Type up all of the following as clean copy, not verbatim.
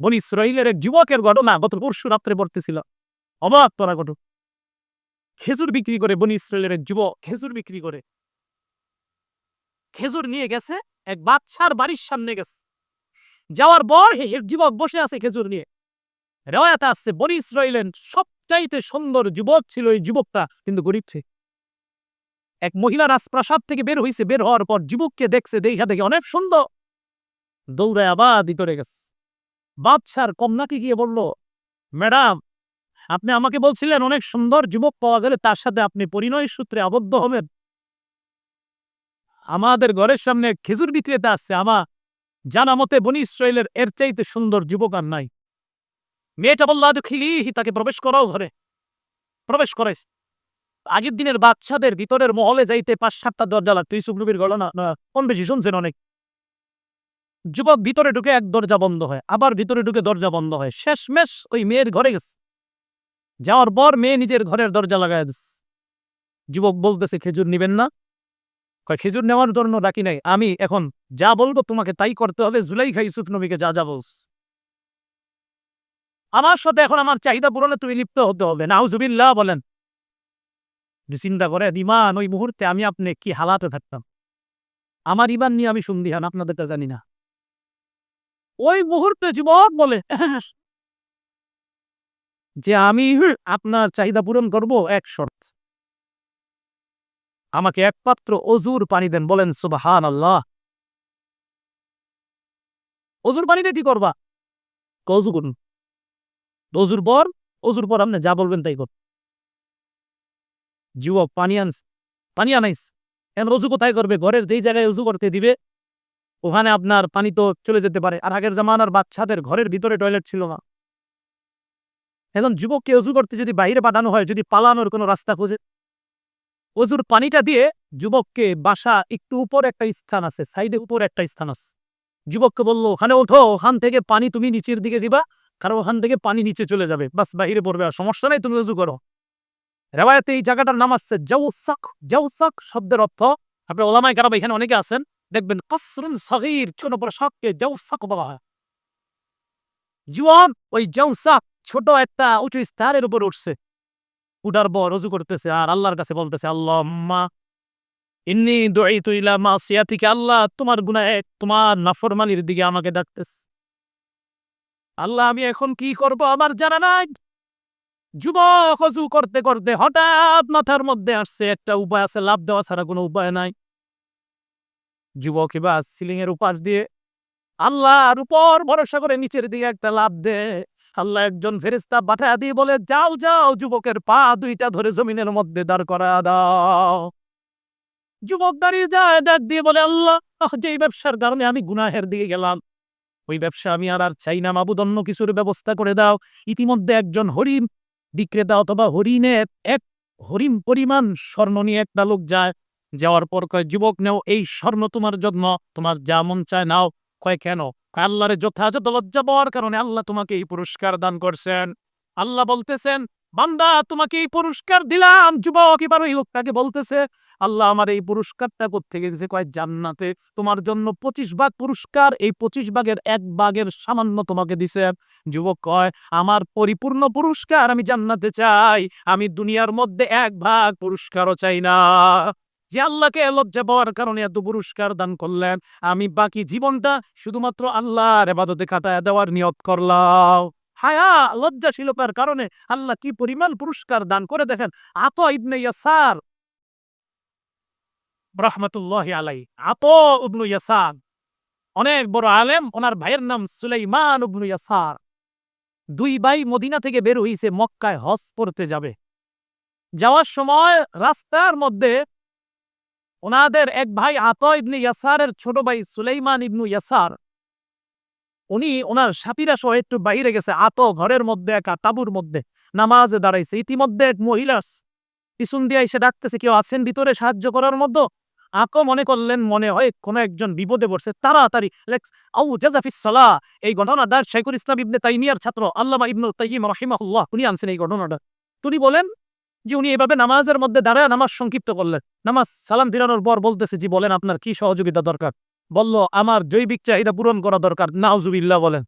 বনী ইসরাইলের এক যুবকের ঘটনা গত পরশু রাত্রে পড়তেছিল, অবাক করা ঘটনা। খেজুর বিক্রি করে বনী ইসরাইলের এক যুবক খেজুর বিক্রি করে, খেজুর নিয়ে গেছে এক বাদশার বাড়ির সামনে গেছে। যাওয়ার পর যুবক বসে আছে খেজুর নিয়ে। রেওয়ায়াতে আসছে বনী ইসরাইলের সবচাইতে সুন্দর যুবক ছিল এই যুবকটা, কিন্তু গরিব ছিল। এক মহিলা রাজপ্রাসাদ থেকে বের হইছে, বের হওয়ার পর যুবককে দেখছে, দেখা দেখে অনেক সুন্দর, দৌড়ায় আবার ভিতরে গেছে। বাদশার কন্যাকে গিয়ে বলল, ম্যাডাম, আপনি আমাকে বলছিলেন অনেক সুন্দর যুবক পাওয়া গেলে তার সাথে আপনি পরিণয় সূত্রে আবদ্ধ হবেন। আমাদের ঘরের সামনে খেজুর বিক্রেতা আসছে, আমার জানা মতে বনী ইসরাইলের এর চাইতে সুন্দর যুবক আর নাই। মেয়েটা বলল, খিলিহি, তাকে প্রবেশ করাও ঘরে। প্রবেশ করে। আগের দিনের বাচ্চাদের ভিতরের মহলে যাইতে 5-7টা দরজা লাগতো। ইউসুফ নবীর গণনা কম বেশি শুনছেন অনেক। যুবক ভিতরে ঢুকে এক দরজা বন্ধ হয়, আবার ভিতরে ঢুকে দরজা বন্ধ হয়। শেষমেশ ওই মেয়ের ঘরে গেছে। যাওয়ার পর মেয়ে নিজের ঘরের দরজা লাগাই দিচ্ছে। যুবক বলতেছে, খেজুর নিবেন না? খেজুর নেওয়ার জন্য ডাকি নাই, আমি এখন যা বলবো তোমাকে তাই করতে হবে। জুলাইখা ইউসুফ নবীকে যা যা বলস, আমার সাথে এখন আমার চাহিদা পূরণে তুমি লিপ্ত হতে হবে। নাউজুবিল্লাহ বলেন। চিন্তা করে ইমান, ওই মুহূর্তে আমি আপনি কি হালাতে থাকতাম। আমার ইমান নিয়ে আমি সন্দিহান, আপনাদেরটা জানি না। ওই মুহূর্তে যুবক বলে যে আমি আপনার চাহিদা পূরণ করব, এক শর্ত, আমাকে এক পাত্র অজুর পানি দেন। বলেন সুবহানাল্লাহ। অজুর পানিতে কি করবা? অজু করুন। অজুর পর আপনি যা বলবেন তাই কর। যুবক পানি আনাইস। এখন অজু কোথায় করবে? ঘরের যেই জায়গায় অজু করতে দিবে ওখানে আপনার পানি তো চলে যেতে পারে। আর আগের জামানার বাচ্চাদের ঘরের ভিতরে টয়লেট ছিল না। এখন যুবককে অজু করতে যদি বাইরে পাঠানো হয়, যদি পালানোর কোনো রাস্তা খোঁজে, অজুর পানিটা দিয়ে যুবককে বাসা একটু উপর একটা স্থান আছে, সাইডে উপর একটা স্থান আছে, যুবককে বলল, ওখানে ওঠো, ওখান থেকে পানি তুমি নিচের দিকে দিবা, কারণ ওখান থেকে পানি নিচে চলে যাবে, বাস বাহিরে পড়বে, আর সমস্যা নেই, তুমি অজু করো। রেওয়ায়াতে এই জায়গাটার নাম আসছে জাউসাক। জাউসাক শব্দের অর্থ, আপনি ওলামায়ে কেরাম এখানে অনেকে আছেন, দেখবেন কসরুন সগীর, ছোট বড় শখকে জাউসাক বলা হয়। জুয়ান ওই জাউসাক ছোট একটা উঁচু স্থানের উপর উঠছে, উঠার পর অজু করতেছে আর আল্লাহর কাছে বলতেছে, আল্লাহুম্মা ইন্নী দুঈতু ইলা মাসিয়াতিকা, আল্লাহ তোমার গুনাহে, তোমার নাফরমানির দিকে আমাকে ডাকতেছে। আল্লাহ আমি এখন কি করব আমার জানা নাই। যুবক অজু করতে করতে হঠাৎ মাথার মধ্যে আসছে একটা উপায় আছে, লাভ দেওয়া ছাড়া কোনো উপায় নাই। যুবক এবার সিলিং এর উপাস দিয়ে আল্লাহর উপর ভরসা করে নিচের দিকে একটা লাভ দে। আল্লাহ একজন ফেরেশতা পাঠায় দিয়ে বলে, যাও যাও, যুবকের পা দুইটা ধরে জমিনের মধ্যে দাঁড় করা দাও। যুবক দাঁড়িয়ে যায়, ডাক দিয়ে বলে, আল্লাহ, যেই ব্যবসার কারণে আমি গুনাহের দিকে গেলাম, ওই ব্যবসা আমি আর চাই না, মাবুদ অন্য কিছুর ব্যবস্থা করে দাও। ইতিমধ্যে একজন হরিণ বিক্রেতা অথবা হরিণের এক হরিণ পরিমাণ স্বর্ণ নিয়ে একটা লোক যায়। যাওয়ার পর কয়, যুবক নেও, এই স্বর্ণ তোমার জন্য, তোমার যা মন চায় নাও। কয় কেন? আল্লাহরে যথাযথ লজ্জা পাওয়ার কারণে আল্লাহ তোমাকে এই পুরস্কার দান করছেন। আল্লাহ বলতেছেন, বান্দা তোমাকে এই পুরস্কার দিলাম। যুবক এবার ওই লোকটাকে বলতেছে, আল্লাহ আমার এই পুরস্কারটা কোত্থেকে দিয়েছে? কয় জান্নাতে তোমার জন্য 25 ভাগ পুরস্কার, এই 25 ভাগের 1 ভাগের সামান্য তোমাকে দিছে। যুবক কয়, আমার পরিপূর্ণ পুরস্কার আমি জান্নাতে চাই, আমি দুনিয়ার মধ্যে 1 ভাগ পুরস্কারও চাই না। যে আল্লাহকে লজ্জা পাওয়ার কারণে এত পুরস্কার দান করলেন, আমি বাকি জীবনটা শুধুমাত্র আল্লাহর ইবাদতে কাটায় দেওয়ার নিয়ত করলাম। হায়া লজ্জাশীলতার কারণে আল্লাহ কি পরিমাণ পুরস্কার দান করে দেখেন। আতা ইবনে ইয়াসার রাহমাতুল্লাহি আলাইহি, আতা ইবনে ইয়াসার অনেক বড় আলেম, ওনার ভাইয়ের নাম সুলাইমান ইবনে ইয়াসার। 2 ভাই মদিনা থেকে বের হইছে মক্কায় হজ করতে যাবে। যাওয়ার সময় রাস্তার মধ্যে ওনাদের এক ভাই আতা ইবনে ইয়াসারের ছোট ভাই সুলাইমান ইবনে ইয়াসার, উনি ওনার সাথীরা সহ একটু বাইরে গেছে। আতা ঘরের মধ্যে একা তাঁবুর মধ্যে নামাজে দাঁড়াইছে। ইতিমধ্যে এক মহিলা পিছন দিয়ে এসে ডাকতেছে, কেউ আছেন ভিতরে সাহায্য করার মতো? আতা মনে করলেন মনে হয় কোন একজন বিপদে পড়ছে, তাড়াতাড়ি আউ জাযাফিস সালাহ, এই ঘটনাটা শাইখুল ইসলাম ইবনে তাইমিয়ার ছাত্র আল্লামা ইবনুল কাইয়্যিম রাহিমাহুল্লাহ উনি আনছেন এই ঘটনাটা। তিনি বলেন যে উনি এভাবে নামাজের মধ্যে দাঁড়ায় নামাজ সংক্ষিপ্ত করলেন। নামাজ সালাম ফিরানোর পর বলতেছে, জি বলেন আপনার কি সহযোগিতা দরকার? বলল, আমার জৈবিক চাহিদা পূরণ করা দরকার। নাউজুবিল্লাহ বলেন।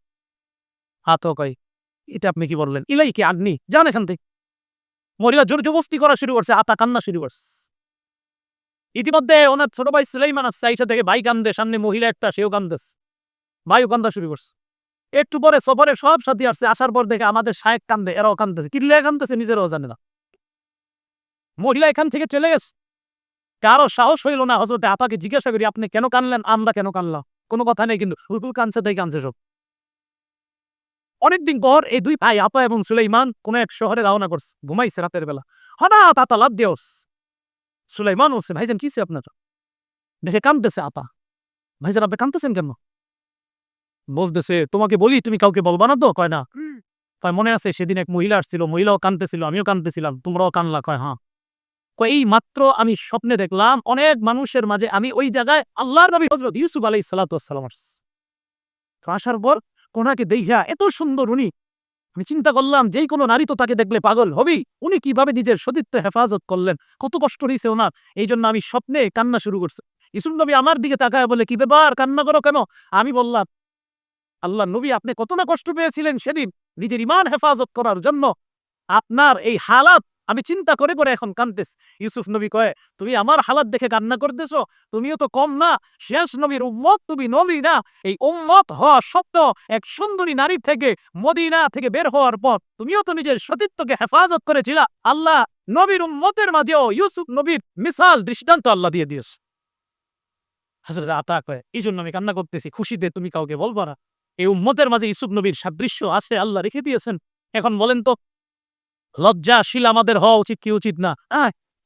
হাতও কয় এটা আপনি কি বললেন? ইলাই কি আগ্নি, যান এখান থেকে। মহিলা জোর জবরদস্তি করা শুরু করছে, আতা কান্না শুরু করছে। ইতিমধ্যে ওনার ছোট ভাই সুলাইমান আসছে, আইসা থেকে ভাই কান্দে, সামনে মহিলা একটা, সেও কান্দেছে, ভাইও কান্দা শুরু করছে। একটু পরে সফরে সব সাথী আসছে, আসার পর দেখে আমাদের শায়েক কান্দে, এরাও কান্দতেছে, কিল্লে কান্দতেছে নিজেরাও জানে না। মহিলা এখান থেকে চলে গেছে। কারো সাহস হইল না হযরতে আতাকে জিজ্ঞাসা করি, আপনি কেন কানলেন? আমরা কেন কানলাম? কোনো কথা নেই, কিন্তু শুধু কানছে তাই কানছে সব। অনেকদিন পর এই দুই ভাই আপা এবং সুলাইমান কোন এক শহরে রওনা করছে, ঘুমাইছে রাতের বেলা। হঠাৎ আতা লাফ দিয়ে উঠছে। সুলাইমান বলছে, ভাইজান কিছে আপনার? দেখে কাঁদতেছে আপা। ভাইজান আপনি কাঁদতেছেন কেন? বলতেছে, তোমাকে বলি তুমি কাউকে বলবা না তো? কয় না। কয় মনে আছে সেদিন এক মহিলা আসছিল, মহিলাও কাঁদতেছিল, আমিও কাঁদতেছিলাম, তোমরাও কানলা? কয় হ্যাঁ। কয় এই মাত্র আমি স্বপ্নে দেখলাম অনেক মানুষের মাঝে আমি ওই জায়গায় আল্লাহর নবী হযরত ইউসুফ আলাইহিস সালাতু ওয়াস সালাম আসছে। তো আসার পর কোনাকে দেইখা এত সুন্দর উনি, আমি চিন্তা করলাম যেই কোনো নারী তো তাকে দেখলে পাগল হবেই। উনি কিভাবে নিজের সতীত্ব হেফাজত করলেন, কত কষ্ট হইছে ওনার। এই জন্য আমি স্বপ্নে কান্না শুরু করছে। ইউসুফ নবী আমার দিকে তাকায় বলে, কি ব্যাপার, কান্না করো কেন? আমি বললাম, আল্লাহ নবী আপনি কত না কষ্ট পেয়েছিলেন সেদিন নিজের ঈমান হেফাজত করার জন্য। আপনার এই হালাত আমি চিন্তা করে করে এখন কাঁদতেছি। ইউসুফ নবী কয়, তুমি আমার হালাত দেখে কান্না করতেছো? তুমিও তো কম না, শেষ নবীর উম্মত, তুমি নবী না। এই উম্মত হওয়া সত্ত্বেও এক সুন্দরী নারী থেকে, মদিনা থেকে বের হওয়ার পর তুমিও তো নিজের সতীত্বকে হেফাজত করেছিলা। আল্লাহ নবীর উম্মতের মাঝেও ইউসুফ নবীর মিসাল দৃষ্টান্ত আল্লাহ দিয়ে দিয়েছে। হযরত আতা কয়, এই জন্য আমি কান্না করতেছি, খুশিতে তুমি কাউকে বলবা না। এই উম্মতের মাঝে ইউসুফ নবীর সাদৃশ্য আছে, আল্লাহ রেখে দিয়েছেন। এখন বলেন তো, লজ্জাশীল আমাদের হওয়া উচিত কি উচিত না?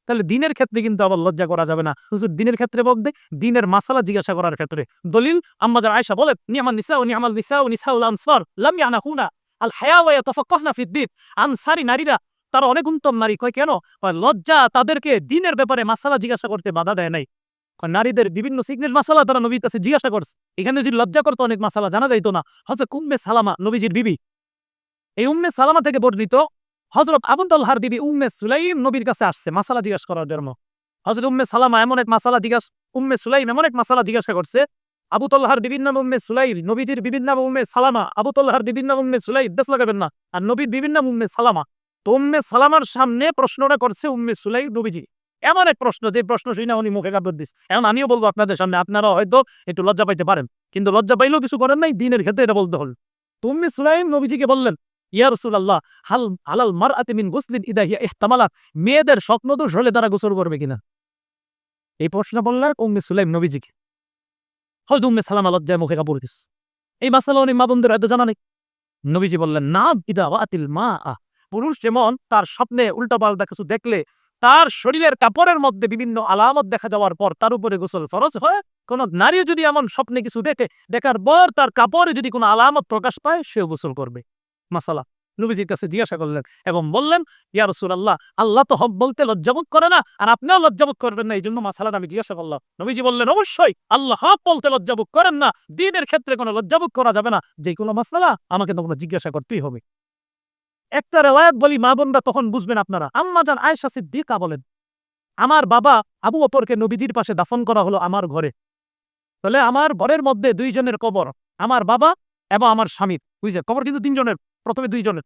তাহলে দিনের ক্ষেত্রে কিন্তু আবার লজ্জা করা যাবে না। হুজুর দিনের ক্ষেত্রে বলতে দিনের মাসালা জিজ্ঞাসা করার ক্ষেত্রে দলিল আম্মাজান আয়েশা বলে, নিয়ামান নিসাউ নিয়ামাল নিসাউ নিসাউল আনসার লাম ইয়ানাহুনা আল হায়া ওয়া ইয়াতাফাক্কাহনা ফিদ-দ্বীন। আনসারী নারীরা তারা অনেক উত্তম নারী। কয় কেন? কয় লজ্জা তাদেরকে দিনের ব্যাপারে মাসালা জিজ্ঞাসা করতে বাধা দেয় নাই। কয় নারীদের বিভিন্ন সিগন্যাল মাসালা তারা নবীর কাছে জিজ্ঞাসা করছে। এখানে যদি লজ্জা করতো অনেক মাসালা জানা যাইতো না। হযরত উম্মে সালামা নবীজির বিবি, এই উম্মে সালামা থেকে বর্ণিত হযরত আবু তালহার বিবি উম্মে সুলাইম নবীর কাছে আসছে মাসালা জিজ্ঞাসা করার জন্য। হযরত উম্মে সালামা এমন এক মাসালা উম্মে সুলাইম এমন এক মাসালা জিজ্ঞাসা করছে। আবু তালহার বিবির নাম উম্মে সুলাইম, নবীজির বিবির নাম উম্মে সালামা। আবু তালহার বিবির নাম উম্মে সুলাইম, দেশ লাগাবেন না। আর নবীর বিবির নাম উম্মে সালামা। তো উম্মে সালামার সামনে প্রশ্নটা করছে উম্মে সুলাইম নবীজি। এমন এক প্রশ্ন, যে প্রশ্ন শুনে উনি মুখে কাপড় দিস। এখন আমিও বলবো আপনাদের সামনে, আপনারা হয়তো একটু লজ্জা পাইতে পারেন, কিন্তু লজ্জা পাইলেও কিছু করেন নাই, দিনের ক্ষেত্রে এটা বলতে হল। তো উম্মে সুলাইম নবীজিকে বললেন, ইয়া রাসূলুল্লাহ, হাল আলাল মারআতি মিন গুসলিন ইদা হিয়া ইহতামালাত, মেয়েদের স্বপ্নদোষ হলে তারা গোসল করবে কিনা? এই প্রশ্ন বললেন উম্মে সুলাইম নবীজিকে। হযরত উম্মে সালামা লজ্জায় মুখে কাপড় দিস। এই মাসালা উনি মা বোনদের হয়তো জানা নেই। নবীজি বললেন, না ইদা ওয়াতিল মা, পুরুষ যেমন তার স্বপ্নে উল্টাপাল্টা কিছু দেখলে তার শরীরের কাপড়ের মধ্যে বিভিন্ন আলামত দেখা যাওয়ার পর তার উপরে গোসল ফরজ হয়, কোন নারী যদি এমন স্বপ্নে কিছু দেখে, দেখার পর তার কাপড়ে যদি কোনো আলামত প্রকাশ পায়, সেও গোসল করবে। মাসালা নবীজির কাছে জিজ্ঞাসা করলেন এবং বললেন, ইয়া রাসূলুল্লাহ, আল্লাহ তো হক বলতে লজ্জাবোধ করে না, আর আপনিও লজ্জাবোধ করবেন না, এই জন্য মাসালাটা আমি জিজ্ঞাসা করলাম। নবীজি বললেন, অবশ্যই আল্লাহ হক বলতে লজ্জাবোধ করেন না, দ্বীনের ক্ষেত্রে কোনো লজ্জাবোধ করা যাবে না, যে কোনো মাসালা আমাকে তখন জিজ্ঞাসা করতেই হবে। একটা রিওয়ায়াত বলি, মা বোনরা তখন বুঝবেন আপনারা। আম্মাজান আয়েশা সিদ্দিকা বলেন, আমার বাবা আবু বকরকে নবীজির পাশে দাফন করা হলো আমার ঘরে। তাহলে আমার ঘরের মধ্যে দুইজনের কবর, আমার বাবা এবং আমার স্বামীর। বুঝছে, কবর কিন্তু তিনজনের, প্রথমে দুইজনের।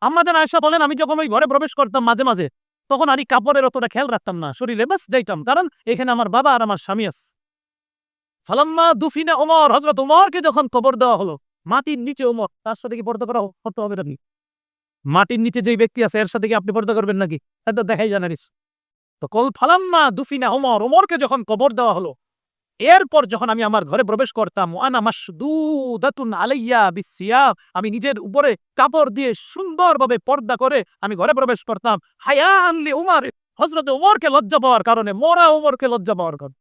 আম্মাজান আয়েশা বলেন, আমি যখন ওই ঘরে প্রবেশ করতাম মাঝে মাঝে, তখন আর কাপড়ের অতটা খেয়াল রাখতাম না, শরীরে বাস যাইতাম, কারণ এখানে আমার বাবা আর আমার স্বামী আছে। ফালাম্মা দুফিনা ওমর, হযরত ওমরকে যখন কবর দেওয়া হলো, মাটির নিচে ওমর, তার সাথে কি পর্দা করা করতে হবে নাকি? মাটির নিচে যেই ব্যক্তি আছে এর সাথে কি আপনি পর্দা করবেন নাকি? এটা দেখাই জানারিস। তো কল ফালাম্মা দুফিনা ওমর, ওমরকে যখন কবর দেওয়া হলো, এরপর যখন আমি আমার ঘরে প্রবেশ করতাম, ওয়ানা মাশদুদাতুন আলাইয়া বিসিয়াব, আমি নিজের উপরে কাপড় দিয়ে সুন্দরভাবে পর্দা করে আমি ঘরে প্রবেশ করতাম। হায়ান লি উমর, হযরত ওমরকে লজ্জা পাওয়ার কারণে, মোরা ওমরকে লজ্জা পাওয়ার কারণে।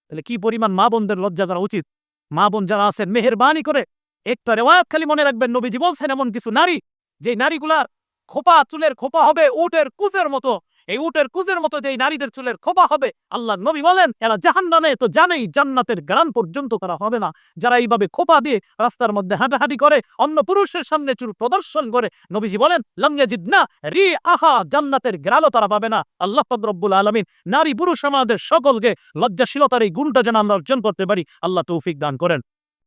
তাহলে কি পরিমাণ মা বোনদের লজ্জা করা উচিত। মা বোন যারা আছেন, মেহেরবানি করে একটা রিওয়ায়াত খালি মনে রাখবেন, নবীজি বলছেন এমন কিছু নারী, যে নারীগুলার খোপা, চুলের খোপা হবে উটের কুচের মতো। এই উটের কুচের মতো যে নারীদের চুলের খোপা হবে, আল্লাহ নবী বলেন এরা জাহান্নামে, তো জানেই জান্নাতের গ্রাণ পর্যন্ত তারা হবে না। যারা এইভাবে খোপা দিয়ে রাস্তার মধ্যে হাঁটাহাঁটি করে, অন্য পুরুষের সামনে চুল প্রদর্শন করে, নবীজি বলেন লাম ইয়াজিদনা রি আহা, জান্নাতের গ্রাণও তারা পাবে না। আল্লাহ পাক রব্বুল আলামিন নারী পুরুষ আমাদের সকলকে লজ্জাশীলতার এই গুণটা যেন আমরা অর্জন করতে পারি, আল্লাহ তৌফিক দান করেন।